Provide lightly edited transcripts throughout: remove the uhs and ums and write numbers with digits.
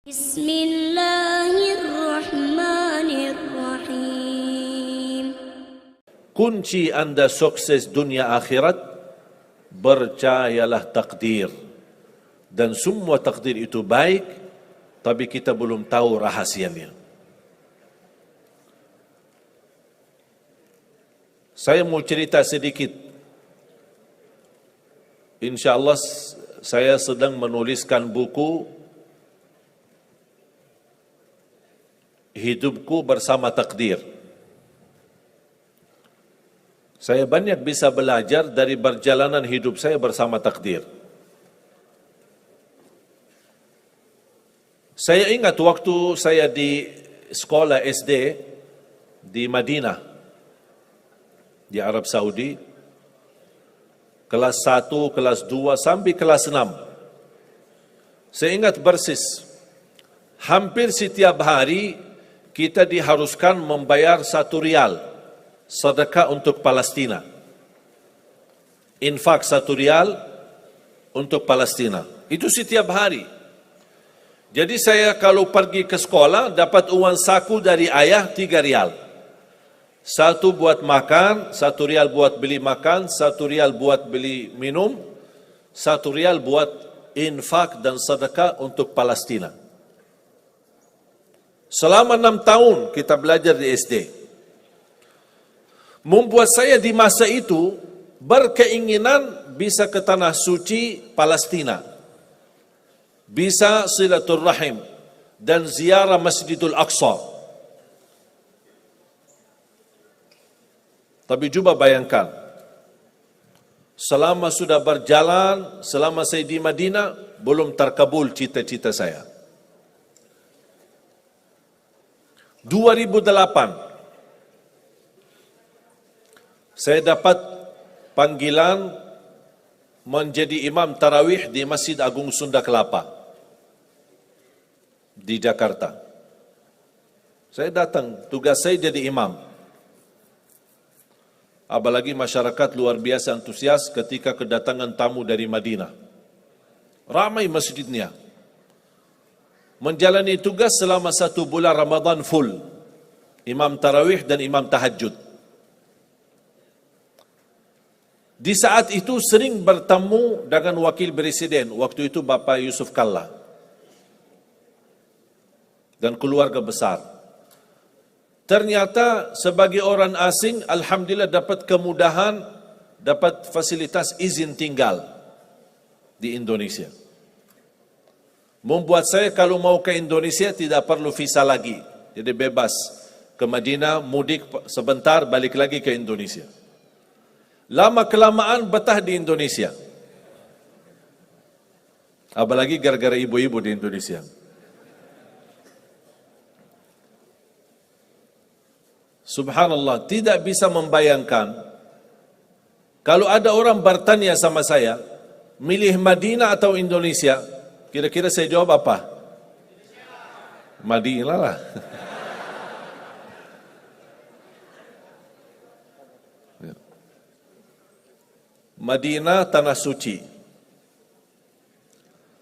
Bismillahirrahmanirrahim. Kunci Anda sukses dunia akhirat, percayalah takdir. Dan semua takdir itu baik, tapi kita belum tahu rahasianya. Saya mau cerita sedikit. InsyaAllah saya sedang menuliskan buku Hidupku Bersama Takdir. Saya banyak bisa belajar dari perjalanan hidup saya bersama takdir. Saya ingat waktu saya di sekolah SD di Madinah, di Arab Saudi, kelas 1, kelas 2, sampai kelas 6. Saya ingat persis, hampir setiap hari kita diharuskan membayar 1 rial sedekah untuk Palestina. Infak 1 rial untuk Palestina. Itu setiap hari. Jadi saya kalau pergi ke sekolah dapat uang saku dari ayah 3 rial. 1 buat makan, 1 rial buat beli makan, 1 rial buat beli minum, 1 rial buat infak dan sedekah untuk Palestina. Selama 6 tahun kita belajar di SD. Membuat saya di masa itu berkeinginan bisa ke tanah suci Palestina, bisa silaturrahim dan ziarah Masjidul Aqsa. Tapi coba bayangkan, selama sudah berjalan, selama saya di Madinah, belum terkabul cita-cita saya. 2008 saya dapat panggilan menjadi imam tarawih di Masjid Agung Sunda Kelapa di Jakarta. Saya datang, tugas saya jadi imam. Apalagi masyarakat luar biasa antusias ketika kedatangan tamu dari Madinah. Ramai masjidnya. Menjalani tugas selama 1 bulan Ramadan full. Imam tarawih dan imam tahajud. Di saat itu sering bertemu dengan wakil presiden, waktu itu Bapak Yusuf Kalla, dan keluarga besar. Ternyata sebagai orang asing, alhamdulillah dapat kemudahan, dapat fasilitas izin tinggal di Indonesia. Membuat saya kalau mau ke Indonesia tidak perlu visa lagi. Jadi bebas ke Madinah, mudik sebentar, balik lagi ke Indonesia. Lama-kelamaan betah di Indonesia. Apalagi gara-gara ibu-ibu di Indonesia. Subhanallah, tidak bisa membayangkan kalau ada orang bertanya sama saya, milih Madinah atau Indonesia, kira-kira saya jawab apa? Madinah lah. Madinah tanah suci.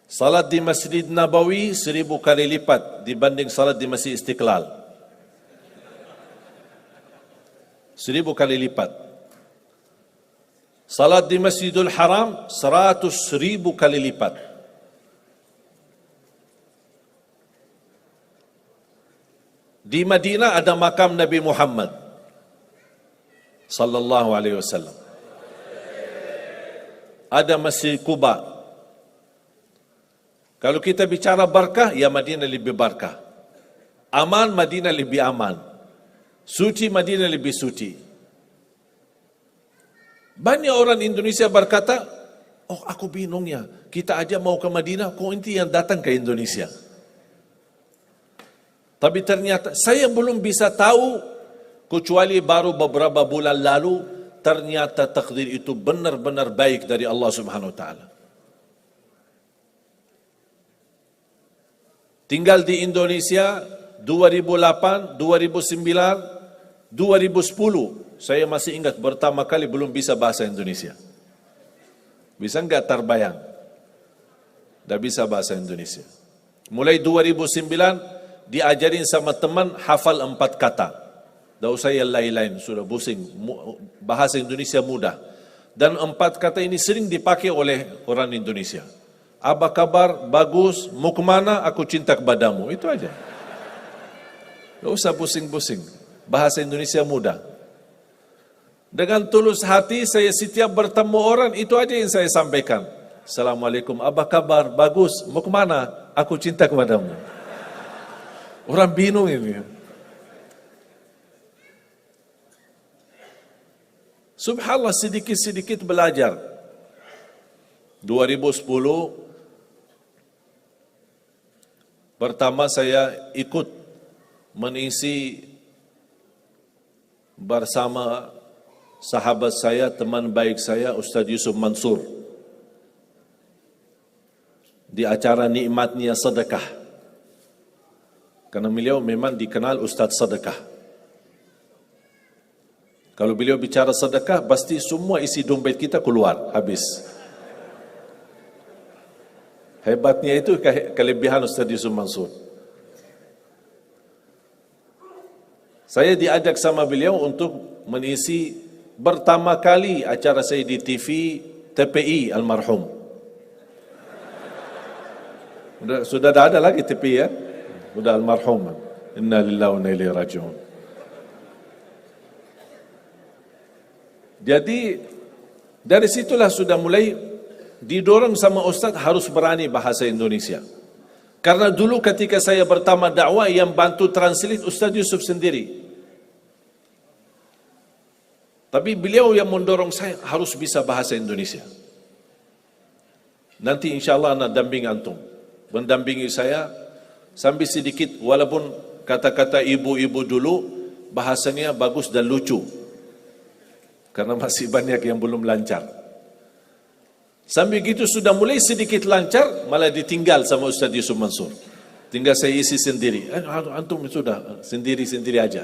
Salat di Masjid Nabawi 1000 kali lipat dibanding salat di Masjid Istiqlal. 1000 kali lipat. Salat di Masjidul Haram 100.000 kali lipat. Di Madinah ada makam Nabi Muhammad sallallahu alaihi wasallam. Ada Masjid Quba. Kalau kita bicara barakah, ya Madinah lebih barakah. Aman, Madinah lebih aman. Suci, Madinah lebih suci. Banyak orang Indonesia berkata, oh aku bingung ya, kita aja mau ke Madinah, kok inti yang datang ke Indonesia. Tapi ternyata saya belum bisa tahu, kecuali baru beberapa bulan lalu, ternyata takdir itu benar-benar baik dari Allah Subhanahu wa taala. Tinggal di Indonesia 2008, 2009, 2010, saya masih ingat pertama kali belum bisa bahasa Indonesia. Bisa enggak terbayang? Tidak bisa bahasa Indonesia. Mulai 2009 diajarin sama teman hafal 4 kata. Tak usah yang lain-lain, sudah pusing. Bahasa Indonesia mudah. Dan 4 kata ini sering dipakai oleh orang Indonesia. Apa kabar? Bagus. Mau kemana? Aku cinta kepadamu. Itu aja. Tak usah pusing-pusing. Bahasa Indonesia mudah. Dengan tulus hati saya setiap bertemu orang, itu aja yang saya sampaikan. Assalamualaikum, apa kabar? Bagus. Mau kemana? Aku cinta kepadamu. Orang bingung ini. Subhanallah, sedikit-sedikit belajar. 2010 pertama saya ikut mengisi bersama sahabat saya, teman baik saya, Ustaz Yusuf Mansur, di acara nikmatnya sedekah. Karena beliau memang dikenal Ustaz sedekah. Kalau beliau bicara sedekah, pasti semua isi dompet kita keluar, habis. Hebatnya itu kelebihan Ustaz Yusuf Mansur. Saya diajak sama beliau untuk mengisi pertama kali acara saya di TV TPI almarhum. Sudah tak ada lagi TPI ya? Sudah almarhum. Inna lillahi wa inna ilaihi raji'un. Jadi dari situlah sudah mulai didorong sama Ustaz harus berani bahasa Indonesia. Karena dulu ketika saya pertama dakwah yang bantu translate Ustaz Yusuf sendiri. Tapi beliau yang mendorong saya harus bisa bahasa Indonesia. Nanti insyaAllah anak damping antum. Mendampingi saya sambil sedikit walaupun kata-kata ibu-ibu dulu bahasanya bagus dan lucu. Karena masih banyak yang belum lancar. Sambil gitu sudah mulai sedikit lancar, malah ditinggal sama Ustaz Yusuf Mansur. Tinggal saya isi sendiri. Antum sudah sendiri-sendiri aja.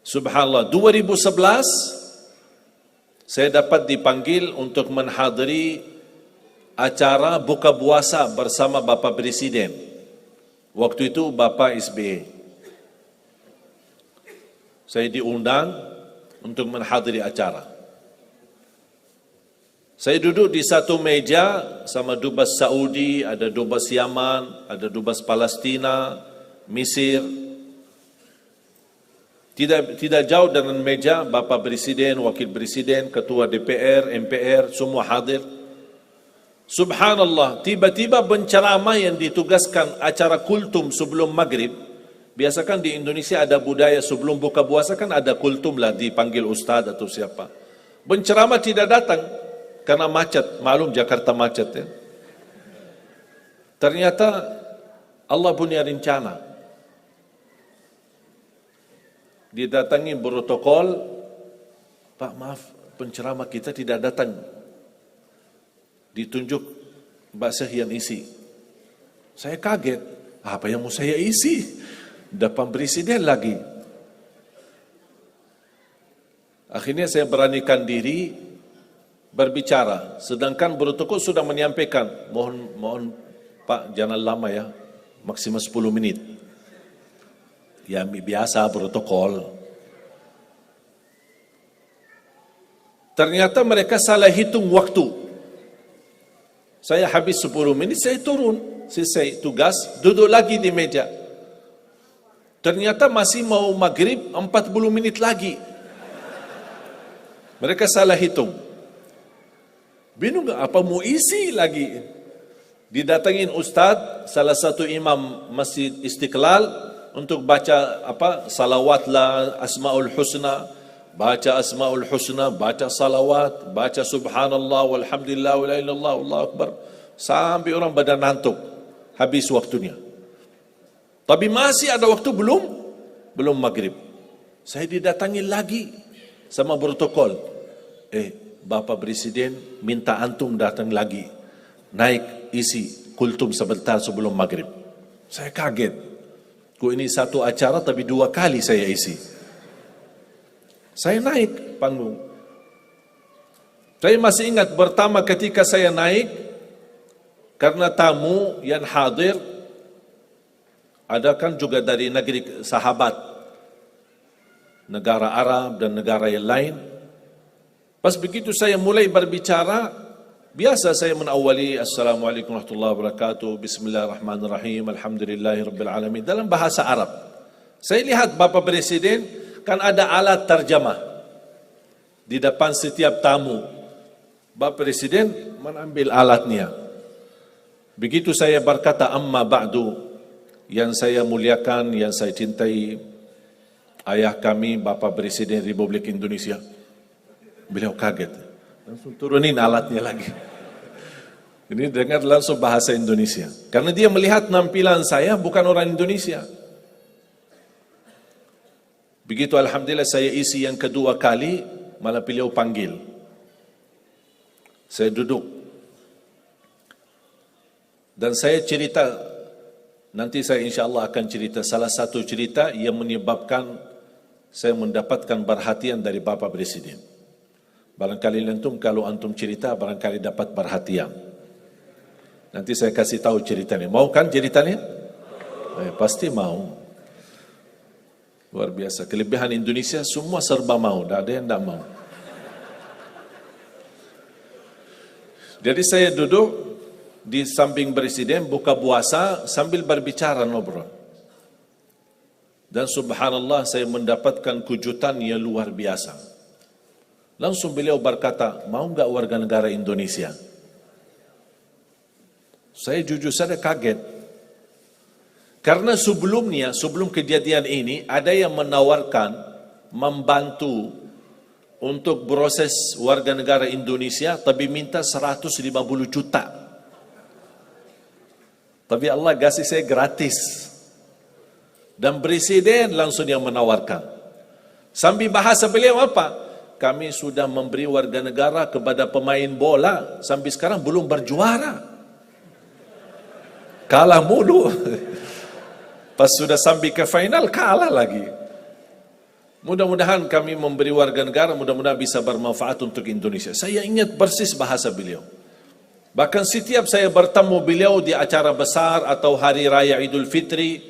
Subhanallah, 2011 saya dapat dipanggil untuk menghadiri acara buka puasa bersama Bapak Presiden. Waktu itu Bapak SBY. Saya diundang untuk menghadiri acara. Saya duduk di satu meja sama dubes Saudi, ada dubes Yaman, ada dubes Palestina, Mesir. Tidak jauh dengan meja Bapak Presiden, Wakil Presiden, Ketua DPR, MPR, semua hadir. Subhanallah, tiba-tiba penceramah yang ditugaskan acara kultum sebelum maghrib. Biasakan di Indonesia ada budaya sebelum buka puasa kan ada kultum lah, dipanggil ustaz atau siapa. Penceramah tidak datang karena macet, maklum Jakarta macet ya. Ternyata Allah punya rencana. Didatangi protokol, Pak maaf penceramah kita tidak datang. Ditunjuk Mbak Syekh yang isi. Saya kaget, apa yang mau saya isi? Depan presiden lagi. Akhirnya saya beranikan diri berbicara. Sedangkan protokol sudah menyampaikan, mohon Pak jangan lama ya, maksimal 10 menit. Ya biasa protokol. Ternyata mereka salah hitung waktu. Saya habis 10 menit, saya turun. Selesai tugas, duduk lagi di meja. Ternyata masih mau maghrib 40 menit lagi. Mereka salah hitung. Bingung gak apa mau isi lagi. Didatangin Ustaz, salah satu imam Masjid Istiqlal untuk baca salawat lah, Asmaul Husna. Baca Asmaul Husna, baca salawat, baca subhanallah, walhamdulillah, wa la ilaha illallah, Allahu Akbar. Sampai orang badan ngantuk. Habis waktunya. Tapi masih ada waktu belum maghrib. Saya didatangi lagi sama protokol. Bapak Presiden minta antum datang lagi. Naik isi kultum sebentar sebelum maghrib. Saya kaget. Kok ini satu acara tapi 2 kali saya isi. Saya naik panggung. Saya masih ingat pertama ketika saya naik, Karena tamu yang hadir ada kan juga dari negeri sahabat, negara Arab dan negara yang lain. Pas begitu saya mulai berbicara, biasa saya menawali Assalamualaikum warahmatullahi wabarakatuh, Bismillahirrahmanirrahim, Alhamdulillahirabbil alamin dalam bahasa Arab. Saya lihat Bapak Presiden kan ada alat terjemah di depan setiap tamu. Bapak Presiden mengambil alatnya. Begitu saya berkata amma ba'du, yang saya muliakan, yang saya cintai, ayah kami Bapak Presiden Republik Indonesia. Beliau kaget, langsung turunin alatnya lagi. Ini dengar langsung bahasa Indonesia. Karena dia melihat nampilan saya bukan orang Indonesia. Begitu alhamdulillah saya isi yang kedua kali, malah beliau panggil. Saya duduk. Dan saya cerita, nanti saya insya Allah akan cerita salah satu cerita yang menyebabkan saya mendapatkan perhatian dari Bapak Presiden. Barangkali antum kalau antum cerita barangkali dapat perhatian. Nanti saya kasih tahu ceritanya. Mau kan ceritanya? Pasti mau. Luar biasa. Kelebihan Indonesia semua serba mau, tidak ada yang tidak mau. Jadi saya duduk di samping Presiden, buka puasa sambil berbicara ngobrol. Dan subhanallah saya mendapatkan kejutan yang luar biasa. Langsung beliau berkata, mau enggak warga negara Indonesia? Saya jujur saja kaget. Karena sebelumnya, sebelum kejadian ini, ada yang menawarkan membantu untuk proses warga negara Indonesia, tapi minta 150 juta. Tapi Allah kasih saya gratis. Dan Presiden langsung yang menawarkan. Sambil bahasa beliau apa? Kami sudah memberi warga negara kepada pemain bola. Sampai sekarang belum berjuara. Kalah mulu. Pas sudah sampai ke final, kalah lagi. Mudah-mudahan kami memberi warga negara, mudah-mudahan bisa bermanfaat untuk Indonesia. Saya ingat persis bahasa beliau. Bahkan setiap saya bertemu beliau di acara besar atau hari raya Idul Fitri,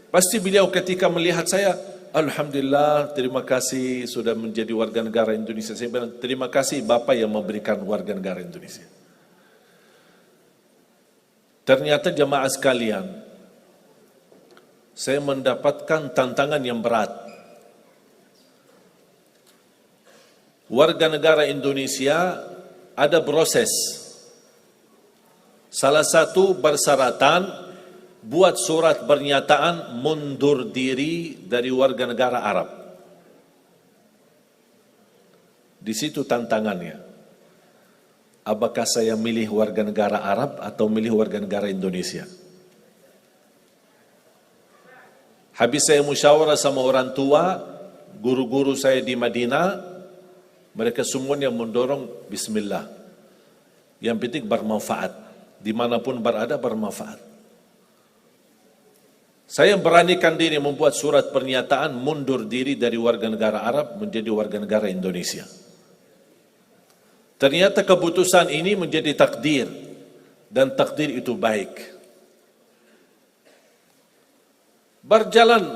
pasti beliau ketika melihat saya, Alhamdulillah, terima kasih sudah menjadi warga negara Indonesia. Saya bilang, terima kasih Bapak yang memberikan warga negara Indonesia. Ternyata jemaah sekalian, saya mendapatkan tantangan yang berat. Warga negara Indonesia ada proses. Salah satu persyaratan buat surat pernyataan mundur diri dari warga negara Arab. Di situ tantangannya. Apakah saya milih warga negara Arab atau milih warga negara Indonesia? Habis saya musyawarah sama orang tua, guru-guru saya di Madinah, mereka semuanya mendorong bismillah. Yang penting bermanfaat. Dimanapun berada bermanfaat. Saya beranikan diri membuat surat pernyataan mundur diri dari warga negara Arab menjadi warga negara Indonesia. Ternyata keputusan ini menjadi takdir. Dan takdir itu baik. Berjalan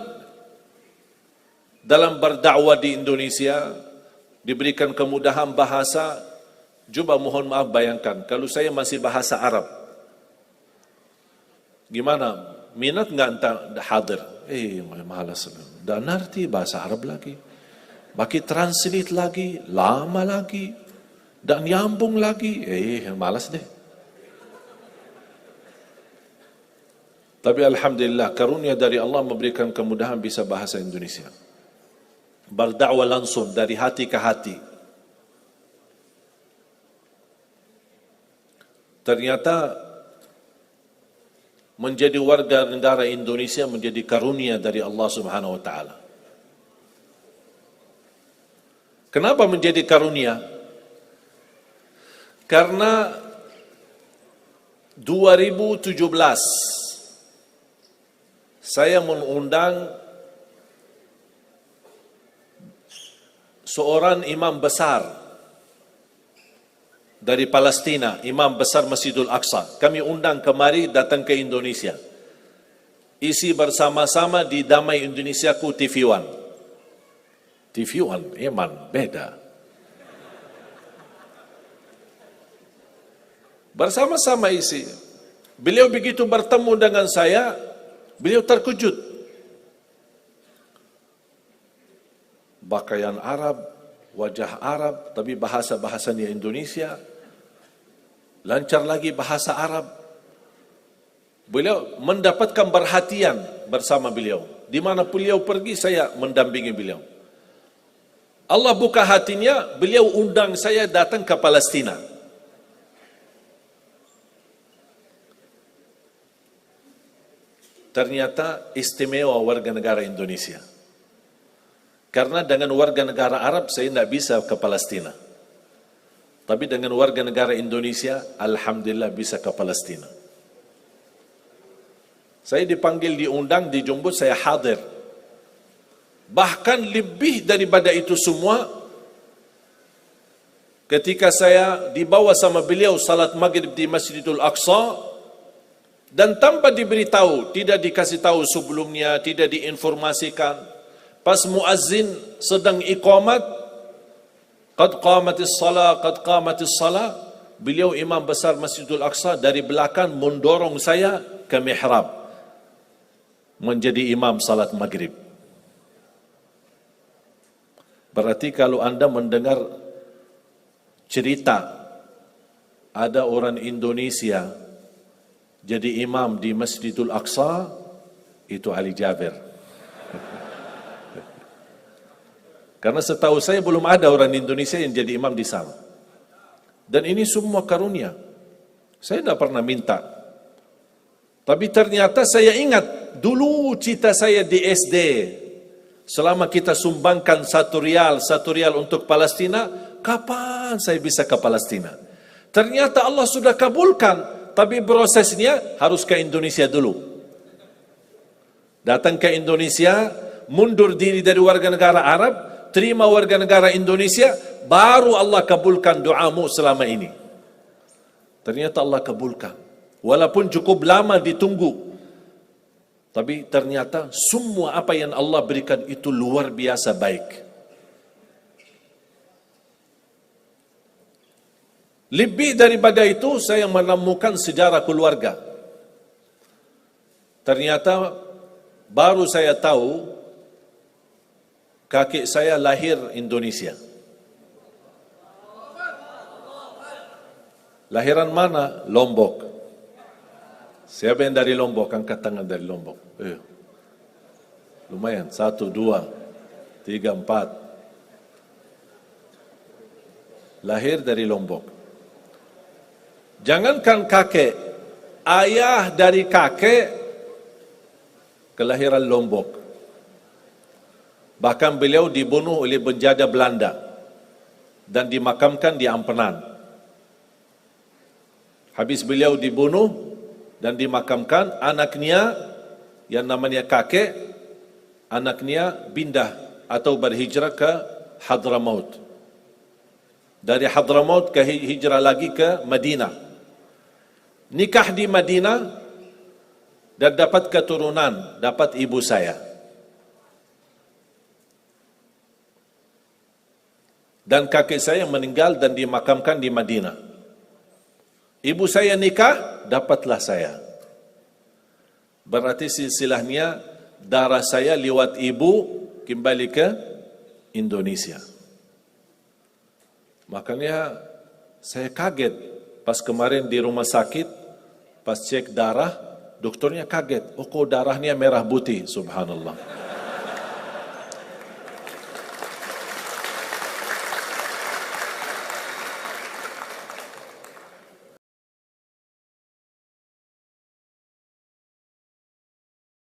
dalam berdakwah di Indonesia, diberikan kemudahan bahasa. Coba mohon maaf bayangkan, kalau saya masih bahasa Arab, gimana? Minat nggak entah hadir? Malas, dan ngerti bahasa Arab lagi, bagi translate lagi, lama lagi, dan nyambung lagi, malas deh. Tapi alhamdulillah, karunia dari Allah memberikan kemudahan bisa bahasa Indonesia. Berdakwah langsung dari hati ke hati. Ternyata menjadi warga negara Indonesia menjadi karunia dari Allah Subhanahu wa taala. Kenapa menjadi karunia? Karena 2017 saya mengundang seorang imam besar dari Palestina, Imam Besar Masjidul Aqsa. Kami undang kemari datang ke Indonesia. Isi bersama-sama di Damai Indonesiaku TV One. TV One, Iman, beda. Bersama-sama isi. Beliau begitu bertemu dengan saya, beliau terkejut. Pakaian Arab, wajah Arab, tapi bahasa-bahasanya Indonesia. Lancar lagi bahasa Arab. Beliau mendapatkan perhatian bersama beliau. Di mana beliau pergi, saya mendampingi beliau. Allah buka hatinya, beliau undang saya datang ke Palestina. Ternyata istimewa warga negara Indonesia. Karena dengan warga negara Arab saya tidak bisa ke Palestina. Tapi dengan warga negara Indonesia, alhamdulillah bisa ke Palestina. Saya dipanggil, diundang, dijemput, saya hadir. Bahkan lebih daripada itu semua, ketika saya dibawa sama beliau salat maghrib di Masjidul Aqsa, dan tanpa diberitahu, tidak dikasih tahu sebelumnya, tidak diinformasikan, pas muazzin sedang iqamat, qad qamatis salah, beliau imam besar Masjidul Aqsa dari belakang mendorong saya ke mihrab menjadi imam salat maghrib. Berarti kalau Anda mendengar cerita ada orang Indonesia jadi imam di Masjidul Aqsa, itu Ali Jabir. Karena setahu saya belum ada orang Indonesia yang jadi imam di sana. Dan ini semua karunia. Saya tidak pernah minta. Tapi ternyata saya ingat, dulu cita saya di SD, selama kita sumbangkan satu rial untuk Palestina, kapan saya bisa ke Palestina? Ternyata Allah sudah kabulkan, tapi prosesnya harus ke Indonesia dulu. Datang ke Indonesia, mundur diri dari warga negara Arab, terima warga negara Indonesia, baru Allah kabulkan doamu selama ini. Ternyata Allah kabulkan. Walaupun cukup lama ditunggu, tapi ternyata semua apa yang Allah berikan itu luar biasa baik. Lebih daripada itu, saya menemukan sejarah keluarga. Ternyata baru saya tahu kakek saya lahir Indonesia. Lahiran mana? Lombok. Siapa yang dari Lombok? Angkat tangan dari Lombok. Lumayan. 1, 2, 3, 4. Lahir dari Lombok. Jangankan kakek, ayah dari kakek kelahiran Lombok. Bahkan beliau dibunuh oleh penjajah Belanda dan dimakamkan di Ampenan. Habis beliau dibunuh dan dimakamkan, anaknya yang namanya kakek, anaknya pindah atau berhijrah ke Hadramaut. Dari Hadramaut ke hijrah lagi ke Madinah. Nikah di Madinah dan dapat keturunan, dapat ibu saya. Dan kakek saya meninggal dan dimakamkan di Madinah. Ibu saya nikah, dapatlah saya. Berarti silsilahnya darah saya lewat ibu kembali ke Indonesia. Makanya saya kaget pas kemarin di rumah sakit, pas cek darah, dokternya kaget. Oh, kok darahnya merah putih, subhanallah.